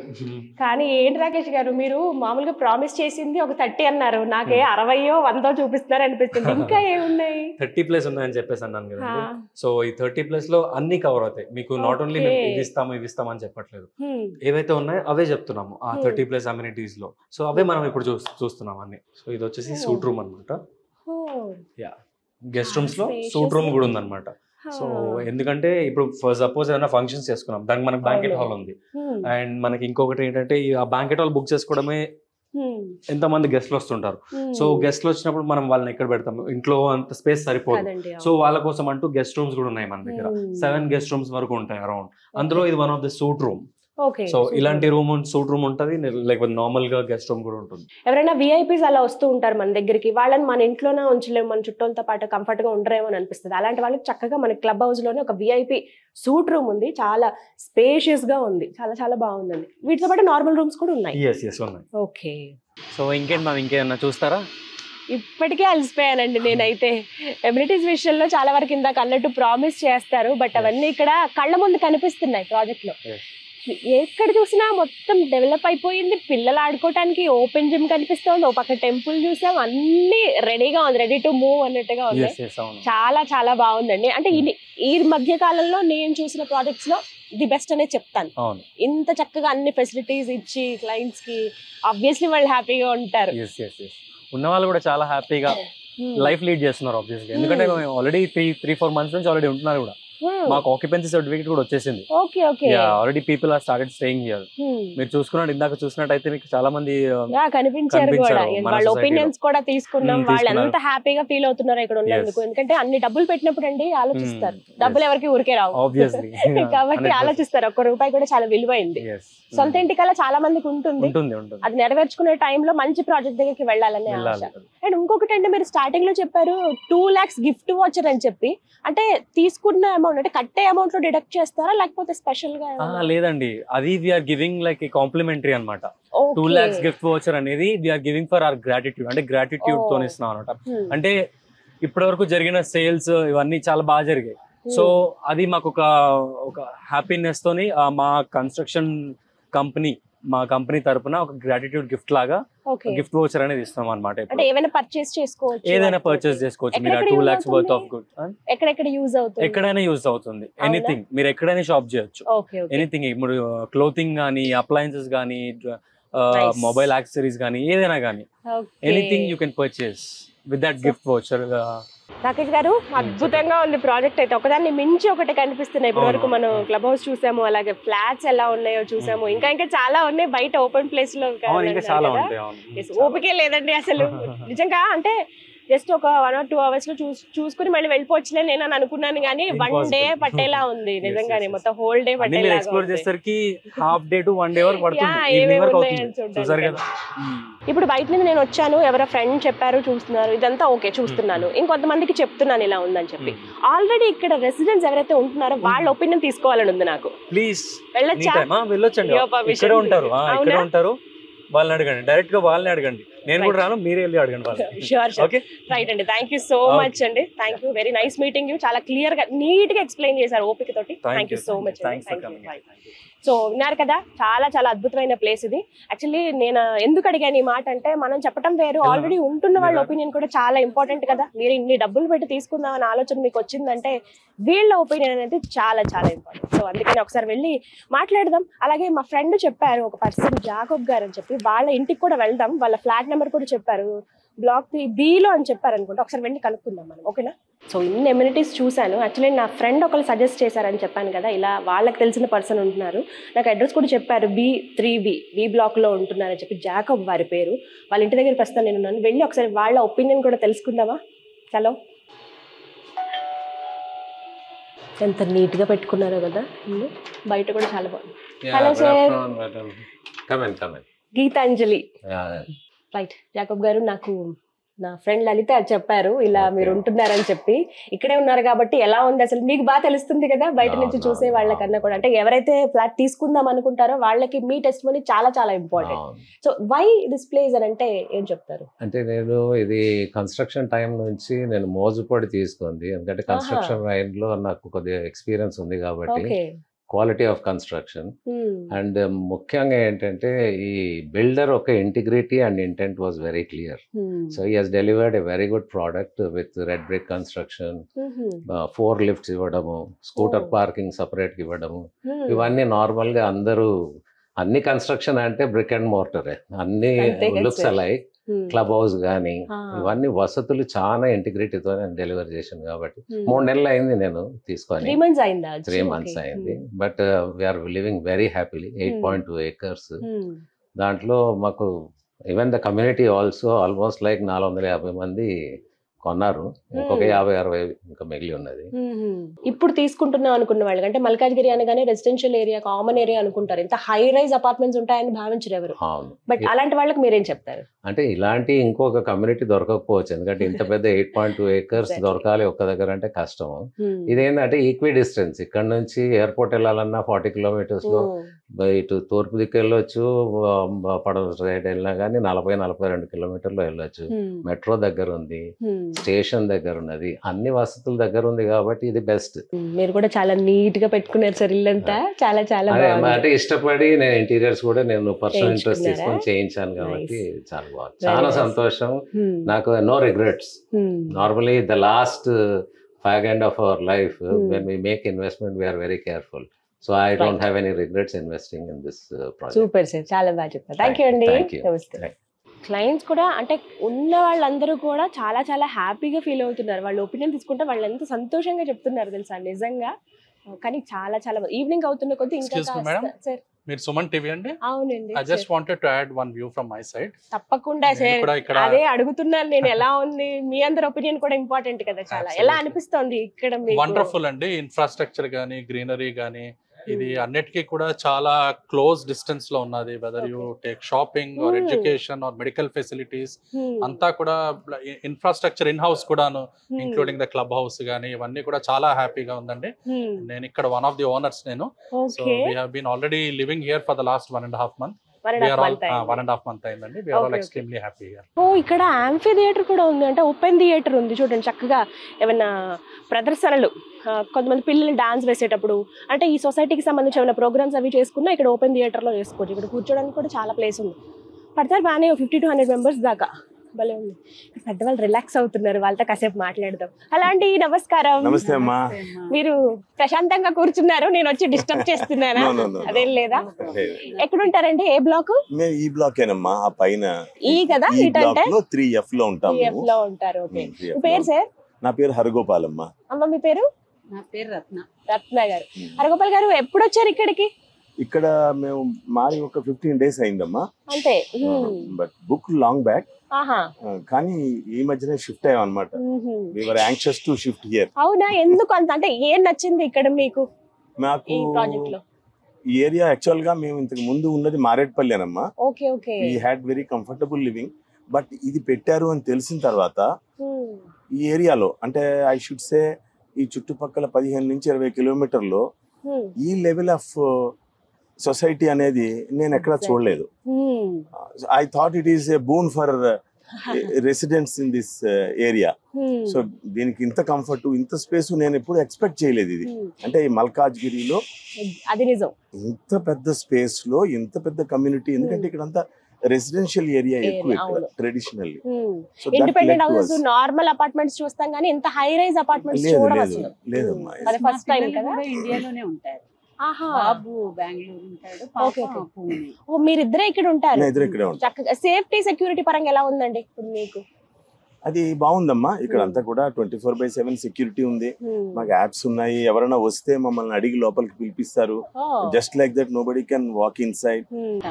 కానీ ఏంటి రాకేష్ గారు, మీరు మామూలుగా ప్రామిస్ చేసింది ఒక 30 అన్నారు, నాకే 60 100 చూపిస్తున్నారు అనిపిస్తుంది. ఇంకా ఏమున్నాయి? 30+ ఉన్నాయని చెప్పేసి అన్నాను కదండి. సో ఈ 30+ లో అన్ని కవర్ అవుతాయి మీకు. నాట్ ఓన్లీ ఇవి ఇస్తాం అని చెప్పట్లేదు, ఏవైతే ఉన్నాయో అవే చెప్తున్నాము ఆ 30+ అమ్యూనిటీస్ లో. సో అవే మనం ఇప్పుడు చూస్తున్నాం అన్ని. సో ఇది వచ్చేసి సూట్ రూమ్ అనమాట. గెస్ట్ రూమ్స్ లో సూట్ రూమ్ కూడా ఉందన్నమాట. సో ఎందుకంటే ఇప్పుడు ఫర్ సపోజ్ ఏదైనా ఫంక్షన్స్ చేసుకున్నాం, దానికి మనకి బ్యాంకెట్ హాల్ ఉంది. అండ్ మనకి ఇంకొకటి ఏంటంటే ఆ బ్యాంకెట్ హాల్ బుక్ చేసుకోవడమే ఎంతమంది గెస్ట్లు వస్తుంటారు. సో గెస్ట్లు వచ్చినప్పుడు మనం వాళ్ళని ఎక్కడ పెడతాం, ఇంట్లో అంత స్పేస్ సరిపోదు. సో వాళ్ళ కోసం అంటూ గెస్ట్ రూమ్స్ కూడా ఉన్నాయి మన దగ్గర. 7 గెస్ట్ రూమ్స్ వరకు ఉంటాయి అరౌండ్. అందులో ఇది one of the suite room. So ఇలాంటి రూమ్ సూట్ రూమ్ ఉంటది, లేకపోతే నార్మల్ గా గెస్ట్ రూమ్ కూడా ఉంటుంది. ఎవరైనా విఐపీస్ అలా వస్తూ ఉంటారు మన దగ్గరికి, వాళ్ళని మన ఇంట్లోనే ఉంచలేము, మన చుట్టాలతో పాటు కంఫర్ట్ గా ఉండరేమో అని అనిపిస్తుంది. అలాంటి వాళ్ళకి చక్కగా మన క్లబ్ హౌస్ లోనే ఒక విఐపీ సూట్ రూమ్ ఉంది, చాలా స్పేషియస్ గా ఉంది, చాలా చాలా బాగుందండి. వీటితో పాటు నార్మల్ రూమ్స్ కూడా ఉన్నాయి. ఉన్నాయి. ఓకే. సో ఇంకేమన్నా చూస్తారా? ఇప్పటికే అలసిపోయానండి నేనైతే. ఎమ్యూనిటీస్ విషయంలో చాలా వరకు ఇందాక అన్నట్టు ప్రామిస్ చేస్తారు, బట్ అవన్నీ ఇక్కడ కళ్ళ ముందు కనిపిస్తున్నాయి ప్రాజెక్ట్ లో. ఎక్కడ చూసినా మొత్తం డెవలప్ అయిపోయింది. పిల్లలు ఆడుకోవడానికి ఓపెన్ జిమ్ కనిపిస్తోంది, ఒక పక్క టెంపుల్ చూసాం, అన్ని రెడీగా ఉంది, రెడీ టు మూవ్ అన్నట్టుగా ఉంది. చాలా చాలా బాగుందండి. అంటే ఈ మధ్య కాలంలో నేను చూసిన ప్రాజెక్ట్స్ లో ది బెస్ట్ అనే చెప్తాను. ఇంత చక్కగా అన్ని ఫెసిలిటీస్ ఇచ్చి క్లయింట్స్ కి ఆబ్వియస్లీ వాళ్ళు హ్యాపీగా ఉంటారు. ఉన్న వాళ్ళు కూడా చాలా హ్యాపీగా లైఫ్ లీడ్ చేస్తున్నారు ఆబ్వియస్లీ. ఎందుకంటే ఆల్రెడీ 3-4 మంత్స్ నుంచి ఆల్రెడీ ఉంటున్నారు కూడా. మాకు ఆక్యుపెన్సీ సర్టిఫికేట్ కూడా వచ్చేసింది. Already people are started staying here. మీరు చూసుకున్నట్టు ఇందాక చూసినట్టయితే మీకు చాలా మంది కనిపించారు కూడా. వాళ్ళ ఒపీనియన్స్ కూడా తీసుకున్నాం. వాళ్ళు ఎంత హ్యాపీగా ఫీల్ అవుతున్నారు ఇక్కడ ఉన్నందుకు. ఎందుకంటే అన్ని డబ్బులు పెట్టినప్పుడు అండి ఆలోచిస్తారు, డబ్బులు ఎవరికి ఊరికే రావు కాబట్టి ఆలోచిస్తారు. ₹1 కూడా చాలా విలువైంది. సొంత ఇంటి కల్లా చాలా మందికి ఉంటుంది, అది నెరవేర్చుకునే టైంలో మంచి ప్రాజెక్ట్ దగ్గరికి వెళ్ళాలని ఆశ. అండ్ ఇంకొకటి అంటే మీరు స్టార్టింగ్ లో చెప్పారు 2 lakhs గిఫ్ట్ వాచర్ అని చెప్పి, అంటే తీసుకున్న అమౌంట్ అంటే కట్టే అమౌంట్ లో డిడక్ట్ చేస్తారా లేకపోతే స్పెషల్ గా? లేదండి, అది వీఆర్ గివింగ్ లైక్ కాంప్లిమెంటరీ అనమాట. 2 lakhs గిఫ్ట్ వాచర్ అనేది we are giving for our gratitude, అంటే గ్రాటిట్యూడ్ తో ఇస్తున్నాం అనమాట. అంటే ఇప్పటి వరకు జరిగిన సేల్స్ ఇవన్నీ చాలా బాగా జరిగాయి. సో అది మాకు ఒక హ్యాపీనెస్ తోని మా కన్స్ట్రక్షన్ మా కంపెనీ తరపున ఒక గ్రాటిట్యూడ్ గిఫ్ట్ లాగా గిఫ్ట్ వోచర్ అనేది ఇస్తాం అనమాట. ఏదైనా పర్చేస్ చేసుకోవచ్చు, ఏదైనా పర్చేస్ చేసుకోవచ్చు మీరు. 2 lakhs వర్త్ ఆఫ్ గుడ్ ఎక్కడెక్కడ యూజ్ అవుతుంది? ఎక్కడైనా యూజ్ అవుతుంది. ఎనీథింగ్ మీరు ఎక్కడైనా షాప్ చేయొచ్చు. ఎనీథింగ్, ఇప్పుడు క్లోతింగ్ గానీ, అప్లయన్సెస్ గానీ, మొబైల్ యాక్సెసరీస్ గానీ, ఏదైనా గానీ anything you can purchase with that gift voucher. Rakesh గారు, అద్భుతంగా ఉంది ప్రాజెక్ట్ అయితే. ఒకదాన్ని మించి ఒకటి కనిపిస్తున్నాయి. ఇప్పటి వరకు మనం క్లబ్ హౌస్ చూసాము, అలాగే ఫ్లాట్స్ ఎలా ఉన్నాయో చూసాము, ఇంకా చాలా ఉన్నాయి బయట ఓపెన్ ప్లేస్ లో. ఓపికే లేదండి అసలు నిజంగా. అంటే జస్ట్ ఒక 1 or 2 hours లో చూసుకుని మళ్ళీ వెళ్ళిపోవచ్చులే నేను అని అనుకున్నాను, కానీ 1 day పట్టేలా ఉంది నిజంగానే. మొత్తం హోల్ డే పట్టేలా. ఎక్స్ప్లోర్ చేసేసరికి హాఫ్ డే టు 1 day వరకు పడుతుంది. ఇప్పుడు బయట నుంచి నేను వచ్చాను, ఎవరో ఫ్రెండ్ చెప్పారు చూస్తున్నారు, ఇదంతా ఓకే చూస్తున్నాను, ఇంకొంతమందికి చెప్తున్నాను ఇలా ఉందని చెప్పి. ఆల్రెడీ ఇక్కడ రెసిడెంట్స్ ఎవరైతే ఉంటున్నారో వాళ్ళ ఒపీనియన్ తీసుకోవాలని ఉంది నాకు. ప్లీజ్ వెళ్ళొచ్చండి. ఇక్కడ ఉంటారు, వాళ్ళని అడగండి, డైరెక్ట్ గా వాళ్ళని అడగండి. నేను కూడా రాను, మీరే వెళ్ళి అడగండి వాళ్ళని. ఓకే, రైట్ అండి. థ్యాంక్ యూ సో మచ్ అండి. Thank you, very nice meeting you. చాలా క్లియర్ గా నీట్ గా ఎక్స్ప్లెయిన్ చేశారు ఓపిక తోటి. Thank you so much. So విన్నారు కదా, చాలా చాలా అద్భుతమైన ప్లేస్ ఇది. యాక్చువల్లీ నేను ఎందుకు అడిగాను ఈ మాట అంటే, మనం చెప్పడం వేరు, ఆల్రెడీ ఉంటున్న వాళ్ళ ఒపీనియన్ కూడా చాలా ఇంపార్టెంట్ కదా. మీరు ఇన్ని డబ్బులు పెట్టి తీసుకుందాం అనే ఆలోచన మీకు వచ్చిందంటే వీళ్ళ ఒపీనియన్ అనేది చాలా చాలా ఇంపార్టెంట్. సో అందుకని ఒకసారి వెళ్ళి మాట్లాడదాం. అలాగే మా ఫ్రెండ్ చెప్పారు, ఒక పర్సన్ జాకోబ్ గారు అని చెప్పి, వాళ్ళ ఇంటికి కూడా వెళ్దాం. వాళ్ళ ఫ్లాట్ నెంబర్ కూడా చెప్పారు, బ్లాక్ 3B అని చెప్పారు అనుకుంటా. ఒకసారి వెళ్ళి కనుక్కుందాం మనం, ఓకేనా? సో ఇన్ని ఎమ్యూనిటీస్ చూశాను. యాక్చువల్లీ నా ఫ్రెండ్ ఒకరు సజెస్ట్ చేశారని చెప్పాను కదా, ఇలా వాళ్ళకి తెలిసిన పర్సన్ ఉంటున్నారు. నాకు అడ్రస్ కూడా చెప్పారు, B3B బ్లాక్లో ఉంటున్నారని చెప్పి. జాకబ్ వారి పేరు. వాళ్ళ ఇంటి దగ్గర ప్రస్తుతం నేను ఉన్నాను. వెళ్ళి ఒకసారి వాళ్ళ ఒపీనియన్ కూడా తెలుసుకుందామా? చలో. ఎంత నీట్గా పెట్టుకున్నారో కదా, బయట కూడా చాలా బాగుంది. Hello sir, Geetanjali. Right, Jacob గారు, నాకు నా ఫ్రెండ్ లలిత చెప్పారు ఇలా మీరు ఉంటున్నారని చెప్పి. ఇక్కడే ఉన్నారు కాబట్టి ఎలా ఉంది అసలు మీకు బాగా తెలుస్తుంది కదా బయట నుంచి చూసే వాళ్ళకన్నా కూడా. అంటే ఎవరైతే ఫ్లాట్ తీసుకుందాం అనుకుంటారో వాళ్ళకి మీ టెస్టిమనీ చాలా చాలా important. So why this place అని అంటే ఏం చెప్తారు? అంటే నేను ఇది కన్స్ట్రక్షన్ టైం నుంచి నేను మోజుపడి తీసుకుంది, ఎందుకంటే కన్స్ట్రక్షన్ లైన్ లో నాకు కొద్దిగా ఎక్స్పీరియన్స్ ఉంది కాబట్టి క్వాలిటీ ఆఫ్ కన్స్ట్రక్షన్. అండ్ ముఖ్యంగా ఏంటంటే ఈ బిల్డర్ ఒక integrity and intent was very clear. So he has delivered a very good product with red brick construction, 4 lifts ఇవ్వడము, స్కూటర్ పార్కింగ్ సపరేట్గా ఇవ్వడము, ఇవన్నీ నార్మల్గా అందరూ అన్ని కన్స్ట్రక్షన్ అంటే బ్రిక్ అండ్ మోర్టరే, అన్ని లుక్స్ అలైక్. క్లబ్ హౌస్ కానీ ఇవన్నీ వసతులు చాలా ఇంటిగ్రిటీతో నేను డెలివర్ చేశాను కాబట్టి 3 నెలలు అయింది నేను తీసుకొని. 3 months అయింది. But we are living very happily. 8.2 acres. దాంట్లో మాకు even the community also almost like 450 మంది కొన్నారు. ఇంకొక 50-60 ఇంకా మిగిలి ఉన్నది. ఇప్పుడు తీసుకుంటున్నాం అనుకున్న వాళ్ళకి అంటే మల్కాజ్గిరి అనగానే రెసిడెన్షియల్ ఏరియా, కామన్ ఏరియా అనుకుంటారు. ఇంత హై రైజ్ అపార్ట్మెంట్స్ ఉంటాయని భావించరు ఎవరు. బట్ అలాంటి వాళ్ళకి మీరేం చెప్తారు? అంటే ఇలాంటి ఇంకొక కమ్యూనిటీ దొరకకపోవచ్చు, ఎందుకంటే ఇంత పెద్ద 8.2 acres దొరకాలి ఒక్క దగ్గర అంటే కష్టం. ఇదేంటంటే ఈక్వి డిస్టెన్స్. ఇక్కడ నుంచి ఎయిర్పోర్ట్ వెళ్ళాలన్నా 40 kilometers లో, ఇటు తూర్పు దిక్కు వెళ్ళొచ్చు, పడవ సైడ్ వెళ్ళినా కానీ 40-42 kilometers వెళ్ళొచ్చు. మెట్రో దగ్గర ఉంది, స్టేషన్ దగ్గర ఉన్నది, అన్ని వసతుల దగ్గర ఉంది కాబట్టి ఇది బెస్ట్. మీరు కూడా చాలా నీట్ గా పెట్టుకున్నారు సార్ ఇల్లంతా. చాలా చాలా అంటే ఇష్టపడి నేను ఇంటీరియర్స్ కూడా నేను పర్సనల్ ఇంట్రెస్ట్ తీసుకొని చేయించాను కాబట్టి చాలా బాగుంది. చాలా సంతోషం. నాకు no regrets. Normally the last 5.5 of our life when we make investment we are very careful. So I don't have any regrets investing in this project. Super sir, చాలా బాగా చెప్పారు. థ్యాంక్ యూ అండి. నమస్తే. క్లయింట్స్ కూడా అంటే ఉన్న వాళ్ళందరూ కూడా చాలా చాలా హ్యాపీగా ఫీల్ అవుతున్నారు. వాళ్ళ ఒపీనియన్ తీసుకుంటే వాళ్ళు ఎంత సంతోషంగా చెప్తున్నారు తెలుసా నిజంగా. కానీ చాలా చాలా ఈవినింగ్ అవుతున్న కొద్ది ఇంకా సార్ మీరు సుమన్ టీవీ అండి? అవునండి. I just wanted to add one view from my side. తప్పకుండా సార్, అదే అడుగుతున్నాను నేను. ఎలా ఉంది మీ అందరి ఒపీనియన్ కూడా ఇంపార్టెంట్ కదా చాలా. ఎలా అనిపిస్తుంది ఇక్కడ మీకు? వండర్ఫుల్ అండి. ఇన్ఫ్రాస్ట్రక్చర్ గానీ, గ్రీనరీ గానీ, ఇది అన్నిటికీ కూడా చాలా క్లోజ్ డిస్టెన్స్ లో ఉన్నది. Whether you take shopping or education or medical facilities అంతా కూడా ఇన్ఫ్రాస్ట్రక్చర్ ఇన్ హౌస్ కూడాను, ఇంక్లూడింగ్ ద క్లబ్ హౌస్ గానీ, ఇవన్నీ కూడా చాలా హ్యాపీగా ఉందండి. నేను ఇక్కడ వన్ ఆఫ్ ది ఓనర్స్ నేను. So we have been already living here for the last 1.5 months. 1.5 months అయిందండి. We are all extremely happy here. ఓ ఇక్కడ యాంఫీ థియేటర్ కూడా ఉంది, అంటే ఓపెన్ థియేటర్ ఉంది చూడండి. చక్కగా ఏమైనా ప్రదర్శనలు, కొంతమంది పిల్లలు డాన్స్ వేసేటప్పుడు, అంటే ఈ సొసైటీకి సంబంధించి ఏమైనా ప్రోగ్రామ్స్ అవి చేసుకున్నా ఇక్కడ ఓపెన్ థియేటర్ లో చేసుకోవచ్చు. ఇక్కడ కూర్చోడానికి కూడా చాలా ప్లేస్ ఉంది. పడతారు బాగానే 50 to 100 members దాకా. భలే ఉంది. పెద్దవాళ్ళు రిలాక్స్ అవుతున్నారు, వాళ్ళతో కాసేపు మాట్లాడదాం. హలో అండి, నమస్కారం. నమస్తే అమ్మా. మీరు ప్రశాంతంగా కూర్చున్నారు, నేను వచ్చి డిస్టర్బ్ చేస్తున్నానా? అదేం లేదా? ఎక్కడుంటారండి? ఏ బ్లాక్? మేము ఈ బ్లాక్ ఏనమ్మా, ఆ పైన ఈ కదా. ఈ బ్లాక్ లో 3F లో ఉంటాం. 3F లో ఉంటారు. ఓకే. మీ పేరు సార్? నా పేరు హరగోపాల్ అమ్మా. అమ్మ మీ పేరు? నా పేరు రత్న. రత్న గారు. హరగోపాల్ గారు ఎప్పుడు వచ్చారు ఇక్కడికి? ఇక్కడ మేము మారి ఒక 15 days అయిందమ్మా. అంతే. బట్ బుక్ లాంగ్ బ్యాక్, కానీ ఈ మధ్యనే షిఫ్ట్ అయ్యాం అనమాట. వి వర్ యాంగ్షియస్ టు షిఫ్ట్ హియర్. అవునా? ఎందుకు అంత, అంటే ఏం నచ్చింది ఇక్కడ మీకు మాకు ఈ ప్రాజెక్ట్ లో? ఈ ఏరియా యాక్చువల్ గా మేము ఇంతకు ముందు ఉన్నది మారేడ్పల్లి అనమ్మా. Okay okay. We had very comfortable living. But ఇది పెట్టారు అని తెలిసిన తర్వాత ఈ ఏరియాలో, అంటే ఐ షుడ్ సే ఈ చుట్టుపక్కల 15 నుంచి 20 kilometers ఈ లెవెల్ ఆఫ్ సొసైటీ అనేది నేను ఎక్కడా చూడలేదు. I thought it is a boon for residents in this area. So దీనికి ఇంత కంఫర్ట్, ఇంత స్పేస్ నేను ఎప్పుడు ఎక్స్పెక్ట్ చేయలేదు. ఇది అంటే ఈ మల్కాజ్గిరిలో అది నిజం. ఇంత పెద్ద స్పేస్ లో ఇంత పెద్ద కమ్యూనిటీ, ఎందుకంటే ఇక్కడ అంతా రెసిడెన్షియల్ ఏరియా ఎక్కువ traditionally. Independent houses, normal apartments చూస్తాం కానీ ఇంత హై రైజ్ అపార్ట్మెంట్స్ చూడవచ్చు లేదమ్మా. అది ఫస్ట్ టైం కదా. ఇండియాలోనే ఉంటారు. బాబు బెంగళూరు ఉంటాడు, పాప పూణే. ఓ మీరిద్దరే ఇక్కడ ఉంటారు. ఇక్కడే ఉంటారు. చక్కగా సేఫ్టీ సెక్యూరిటీ పరంగా ఎలా ఉందండి ఇప్పుడు మీకు? అది బాగుందమ్మా. ఇక్కడ అంతా కూడా 24/7 సెక్యూరిటీ ఉంది. మాకు యాప్స్ ఉన్నాయి. ఎవరైనా వస్తే మమ్మల్ని అడిగి లోపలికి పిలిపిస్తారు. Just like that nobody can walk inside.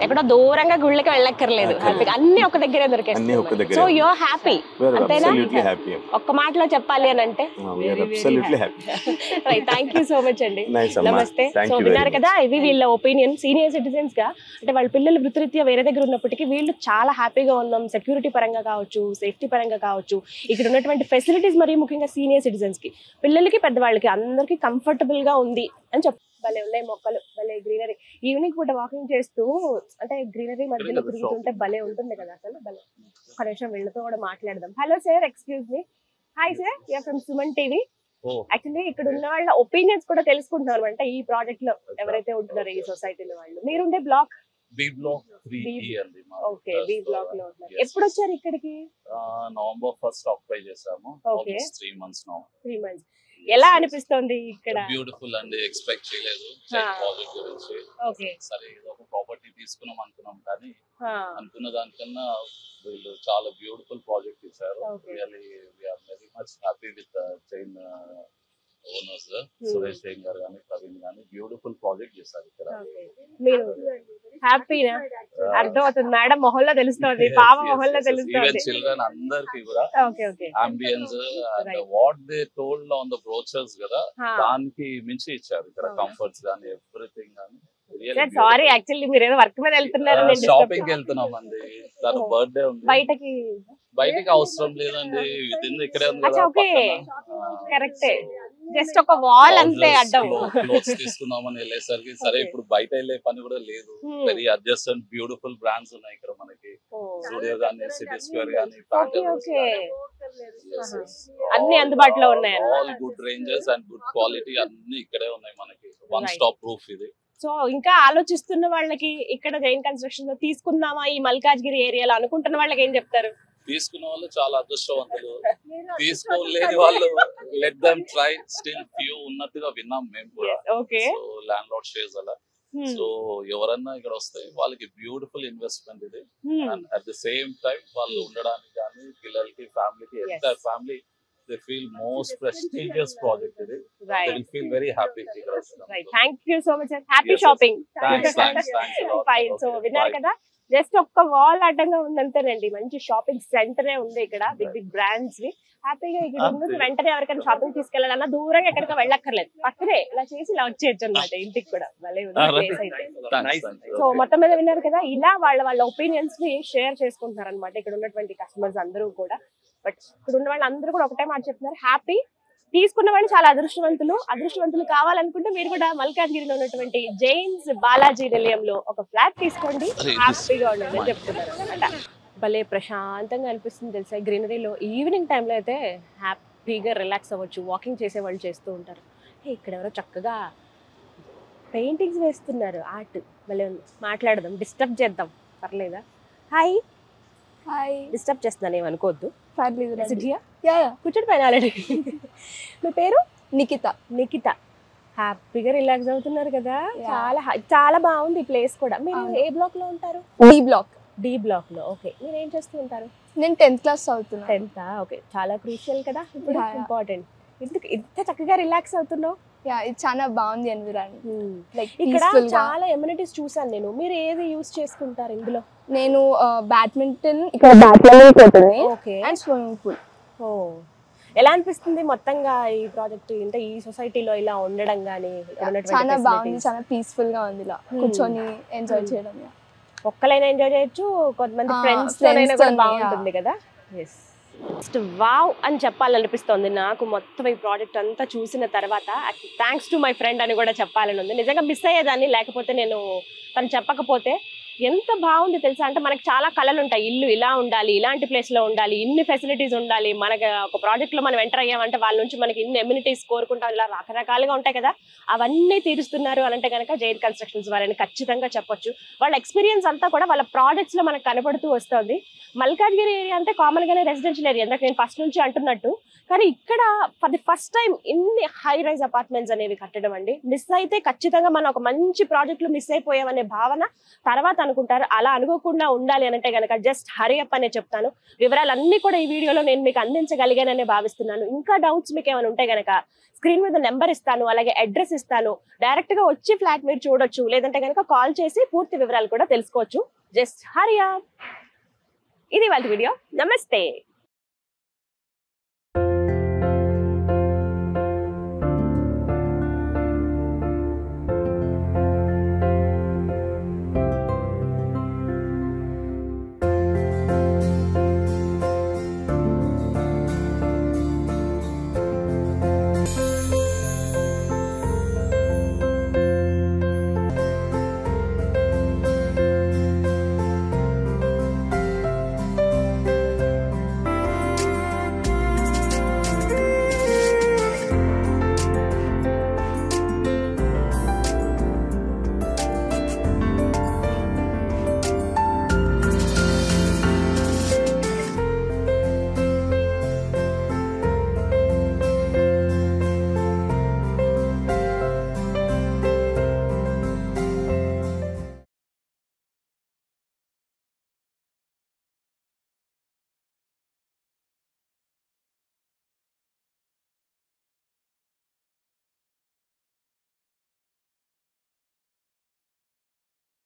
ఎక్కడో దూరంగా గుళ్ళకి వెళ్ళక్కర్లేదు, అన్ని ఒక దగ్గరే దొరికేస్తాయి. సో యు ఆర్ హ్యాపీ అంతేనా? Absolutely happy. ఒక్క మాటలో చెప్పాలి అని అంటే absolutely happy. Right, thank you so much అండి. నమస్తే. సో విన్నారు కదా, ఇవి వీళ్ళ ఒపీనియన్. సీనియర్ సిటిజన్స్ గా, అంటే వాళ్ళ పిల్లలు వృత్తిరీత్యా వేరే దగ్గర ఉన్నప్పటికీ వీళ్ళు చాలా హ్యాపీగా ఉన్నాం. సెక్యూరిటీ పరంగా కావచ్చు, సేఫ్టీ పరంగా కావచ్చు, ఇక్కడ ఉన్నటువంటి ఫెసిలిటీస్, మరియు ముఖ్యంగా సీనియర్ సిటిజన్స్ కి, పిల్లలకి, పెద్దవాళ్ళకి అందరికి కంఫర్టబుల్ గా ఉంది అని చెప్పి. భలే ఉన్నాయి మొక్కలు, భలే గ్రీనరీ. ఈవినింగ్ పూట వాకింగ్ చేస్తూ, అంటే గ్రీనరీ మధ్యలో తిరుగుతుంటే భలే ఉంటుంది కదా అసలు. భలే. ఒక నిమిషం వీళ్ళతో కూడా మాట్లాడదాం. Hello sir, excuse me. Hi sir, you are from Suman TV. Actually ఇక్కడ ఉన్న వాళ్ళ ఒపీనియన్స్ కూడా తెలుసుకుంటున్నాం అనమాట ఈ ప్రాజెక్ట్ లో ఎవరైతే ఉంటున్నారో ఈ సొసైటీలో వాళ్ళు. మీరుండే బ్లాక్ బి బ్లాక్ 3E అండి. ఓకే, బి బ్లాక్ లో ఉన్నారు. ఎప్పుడు వచ్చారు ఇక్కడికి? నవంబర్ 1st ఆక్యుపై చేసాము. Okay, 3 months now. 3 months. ఎలా అనిపిస్తుంది ఇక్కడ? బ్యూటిఫుల్ అండి, ఎక్స్పెక్ట్ చేయలేదు ప్రాజెక్ట్ గురించి. ఓకే, సరే ఒక ప్రాపర్టీ తీసుకున్నాం అనుకున్నాం, కానీ అనుకున్న దానికన్నా వీళ్ళు చాలా బ్యూటిఫుల్ ప్రాజెక్ట్ ఇచ్చారు. Really we are very much happy with chain owners Suresh Jain గారు కానీ ప్రవీణ్ కానీ బ్యూటిఫుల్ ప్రాజెక్ట్ చేశారు ఇక్కడ. మీరు హ్యాపీనా? అర్థమవుతుంది మేడం మొహల్లో తెలుస్తుంది, పాప మొహల్లో తెలుస్తుంది. చిల్డ్రన్ అందరికి కూడా ambience and what they told on the brochures కదా, దానికి మించి ఇచ్చారు ఇక్కడ. కంఫర్ట్స్ కానీ ఎవ్రీథింగ్ కానీ. సారీ, యాక్చువల్లీ మీరు ఏదో వర్క్ మీద వెళ్తున్నారు, షాపింగ్ వెళ్తున్నాం అండి. తన బర్త్డే ఉంది, బయటకి అవసరం లేదండి, ఇక్కడే ఉంది కదా. కరెక్టే, జస్ట్ ఒక వాల్ అంతే అడ్డం. క్లోత్స్ తీసుకుందామని వెళ్ళేసరికి సరే ఇప్పుడు బయట వెళ్ళే పని కూడా లేదు. వెరీ అడ్జస్టెంట్ బ్యూటిఫుల్ బ్రాండ్స్ ఉన్నాయి ఇక్కడ మనకి. స్టూడియో గానీ, సిటీ స్క్వేర్ గానీ, అన్ని అందుబాటులో ఉన్నాయి. All good ranges and good quality అన్ని ఇక్కడే ఉన్నాయి మనకి. వన్ స్టాప్ ప్రూఫ్ ఇది. సో ఇంకా ఆలోచిస్తున్న వాళ్ళకి ఇక్కడ జైన్ కన్స్ట్రక్షన్ లో తీసుకుందామా ఈ మల్కాజ్గిరి ఏరియాలో అనుకుంటున్న వాళ్ళకి ఏం చెప్తారు? తీసుకున్న వాళ్ళు చాలా అదృష్టవంతులు, తీసుకోలేని వాళ్ళు let them try. Still few ఉన్నట్టుగా విన్నాం మేము కూడా. సో ల్యాండ్ లార్డ్ షేర్స్ అలా. సో ఎవరన్నా ఇక్కడ వస్తే వాళ్ళకి బ్యూటిఫుల్ ఇన్వెస్ట్మెంట్ ఇది. And at the same time వాళ్ళు ఉండడానికి కానీ పిల్లలకి, ఫ్యామిలీకి, entire family they feel most prestigious project ఇది. They will feel very happy. Right, thank you so much sir. Happy shopping. Thanks fine. So విన్నారు కదా, జస్ట్ ఒక్క వాల్ అడ్డంగా ఉందంతేనండి. మంచి షాపింగ్ సెంటరే ఉంది ఇక్కడ, బిగ్ బిగ్ బ్రాండ్స్ వి. హ్యాపీగా ఇక్కడ ఉంది. వెంటనే ఎవరికైనా షాపింగ్ తీసుకెళ్లాలన్నా దూరంగా ఎక్కడికి వెళ్ళక్కర్లేదు, పక్కనే ఇలా చేసి ఇలా వచ్చేయచ్చు అనమాట ఇంటికి కూడా. భలే ఉంది. సో మొత్తం మీద విన్నారు కదా, ఇలా వాళ్ళ ఒపీనియన్స్ ని షేర్ చేసుకుంటున్నారు అనమాట ఇక్కడ ఉన్నటువంటి కస్టమర్స్ అందరూ కూడా. బట్ ఇక్కడ ఉన్న వాళ్ళందరూ కూడా ఒకటే మాట చెప్తున్నారు, హ్యాపీ. తీసుకున్న వాళ్ళు చాలా అదృష్టవంతులు కావాలనుకుంటే మీరు కూడా మల్కాజ్గిరిలో ఉన్నటువంటి జైన్స్ బాలాజీ నిలయంలో ఒక ఫ్లాట్ తీసుకోండి, హ్యాపీగా ఉండండి అని చెప్తున్నారు అనమాట. భలే ప్రశాంతంగా అనిపిస్తుంది తెలుసా గ్రీనరీలో. ఈవినింగ్ టైంలో అయితే హ్యాపీగా రిలాక్స్ అవ్వచ్చు. వాకింగ్ చేసే వాళ్ళు చేస్తూ ఉంటారు. ఇక్కడ ఎవరో చక్కగా పెయింటింగ్స్ వేస్తున్నారు, ఆర్ట్ భలే ఉంది. మాట్లాడదాం, డిస్టర్బ్ చేద్దాం, పర్లేదా? హాయ్. డిస్టర్బ్ చేస్తున్నాను, ఏమనుకోవద్దు. కూర్చోండి పైన. ఆల్రెడీ మీ పేరు? నిఖిత. హ్యాపీగా రిలాక్స్ అవుతున్నారు కదా. చాలా బాగుంది ఈ ప్లేస్ కూడా. మీరు ఏ బ్లాక్ లో ఉంటారు? డి బ్లాక్ లో. ఓకే, మీరు ఏం చేస్తూ ఉంటారు? నేను 10th క్లాస్ చదువుతున్నా. 10th? ఓకే, చాలా క్రూషియల్ కదా ఇప్పుడు, ఇంపార్టెంట్. ఇంత చక్కగా రిలాక్స్ అవుతున్నావు. ఇది చాలా బాగుంది ఎన్విరాన్మెంట్. లైక్ ఇక్కడ చాలా ఎమ్యూనిటీస్ చూసాను నేను. మీరు ఏది యూస్ చేసుకుంటారు ఇందులో? నేను బ్యాడ్మింటన్, ఇక్కడ అండ్ స్విమ్మింగ్ పూల్. ఓ, ఎలా అనిపిస్తుంది మొత్తంగా ఈ ప్రాజెక్ట్ అంటే ఈ సొసైటీలో ఇలా ఉండడం గానీ? చాలా బాగుంది, చాలా పీస్ఫుల్ గా ఉంది. ఇలా కూర్చొని ఎంజాయ్ చేయడం, ఒక్కలైనా ఎంజాయ్ చేయొచ్చు, కొంతమంది ఫ్రెండ్స్ తోనైనా కూడా బాగుంటుంది కదా. ఎస్, జస్ట్ వావ్ అని చెప్పాలనిపిస్తుంది నాకు మొత్తం ఈ ప్రాజెక్ట్ అంతా చూసిన తర్వాత. థ్యాంక్స్ టు మై ఫ్రెండ్ అని కూడా చెప్పాలని ఉంది. నిజంగా మిస్ అయ్యేదాన్ని లేకపోతే, నేను తను చెప్పకపోతే. ఎంత బాగుంది తెలుసా, అంటే మనకి చాలా కళలు ఉంటాయి. ఇల్లు ఇలా ఉండాలి, ఇలాంటి ప్లేస్ లో ఉండాలి, ఇన్ని ఫెసిలిటీస్ ఉండాలి. మనకి ఒక ప్రాజెక్ట్ లో మనం ఎంటర్ అయ్యామంటే వాళ్ళ నుంచి మనకి ఇన్ని ఎమ్యూనిటీస్ కోరుకుంటాం, ఇలా రకరకాలుగా ఉంటాయి కదా. అవన్నీ తీరుస్తున్నారు అని అంటే కనుక జైన్ కన్స్ట్రక్షన్స్ వారని ఖచ్చితంగా చెప్పొచ్చు. వాళ్ళ ఎక్స్పీరియన్స్ అంతా కూడా వాళ్ళ ప్రాజెక్ట్స్ లో మనకు కనబడుతూ వస్తుంది. మల్కాజ్గిరి ఏరియా అంటే కామన్ గానే రెసిడెన్షియల్ ఏరియా, అంటే నేను ఫస్ట్ నుంచి అంటున్నట్టు. కానీ ఇక్కడ ఫర్ ది ఫస్ట్ టైం ఇన్ని హై రైజ్ అపార్ట్మెంట్స్ అనేవి కట్టడం అండి. మిస్ అయితే ఖచ్చితంగా మనం ఒక మంచి ప్రాజెక్టులు మిస్ అయిపోయామనే భావన తర్వాత అనుకుంటారు. అలా అనుకోకుండా ఉండాలి అంటే కనుక జస్ట్ హరీ అప్ అనే చెప్తాను. వివరాలన్నీ కూడా ఈ వీడియోలో నేను మీకు అందించగలిగాననే భావిస్తున్నాను. ఇంకా డౌట్స్ మీకు ఏమైనా ఉంటే కనుక స్క్రీన్ మీద నెంబర్ ఇస్తాను, అలాగే అడ్రస్ ఇస్తాను. డైరెక్ట్ గా వచ్చి ఫ్లాట్ మీరు చూడొచ్చు, లేదంటే కనుక కాల్ చేసి పూర్తి వివరాలు కూడా తెలుసుకోవచ్చు. Just hurry up. ఇది వాళ్ళ వీడియో. నమస్తే.